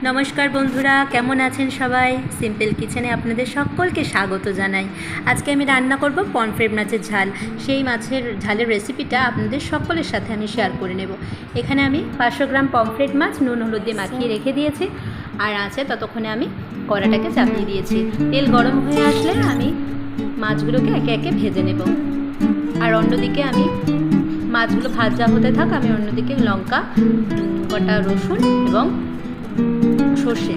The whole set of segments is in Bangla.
নমস্কার বন্ধুরা, কেমন আছেন সবাই? সিম্পল কিচেনে আপনাদের সকলকে স্বাগত জানাই। আজকে আমি রান্না করব পমফ্রেট মাছের ঝাল। সেই মাছের ঝালের রেসিপিটা আপনাদের সকলের সাথে আমি শেয়ার করে নেব। এখানে আমি 500 গ্রাম পমফ্রেট মাছ নুন হলুদ দিয়ে মাখিয়ে রেখে দিয়েছি, আর আছে ততক্ষণে আমি কড়াটাকে চাপিয়ে দিয়েছি। তেল গরম হয়ে আসলে আমি মাছগুলোকে একে একে ভেজে নেব, আর অন্যদিকে আমি মাছগুলো ভাজা হতে থাক, আমি অন্যদিকে লঙ্কা, গোটা রসুন এবং সর্ষে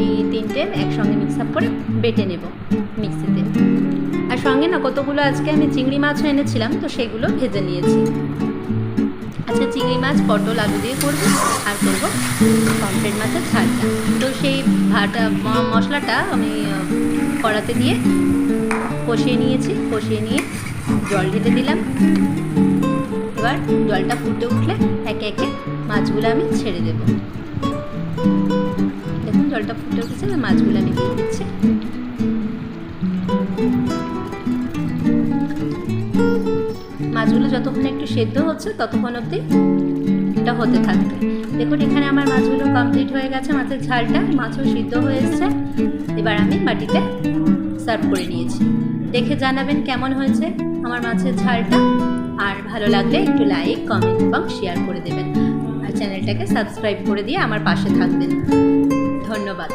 এই তিনটে একসঙ্গে মিক্স আপ করে বেটে নেব মিক্সিতে। আর সঙ্গে না কতগুলো আজকে আমি চিংড়ি মাছও এনেছিলাম, তো সেগুলো ভেজে নিয়েছি। আচ্ছা, চিংড়ি মাছ পটল আলু দিয়ে করব, আর করব পমফ্রেট মাছের ঝালটা। তো সেই মশলাটা আমি কড়াতে দিয়ে কষিয়ে নিয়েছি। কষিয়ে নিয়ে জল ঢেলে দিলাম। এবার জলটা ফুটে উঠলে একে একে মাছগুলো আমি ছেড়ে দেবো। দেখুন জলটা ফুটে উঠেছে, মাছগুলো আমি দিয়ে দিচ্ছি। মাছগুলো যতক্ষণ একটু সেদ্ধ হচ্ছে ততক্ষণ অবধি এটা হতে থাকবে। দেখুন এখানে আমার মাছগুলো কমপ্লিট হয়ে গেছে, মাছের ঝালটা, মাছও সিদ্ধ হয়ে এসছে। এবার আমি বাটিতে সার্ভ করে নিয়েছি। দেখে জানাবেন কেমন হয়েছে আমার মাছের ঝালটা, আর ভালো লাগলে একটু লাইক, কমেন্ট এবং শেয়ার করে দেবেন, আর চ্যানেলটাকে সাবস্ক্রাইব করে দিয়ে আমার পাশে থাকবেন। ধন্যবাদ।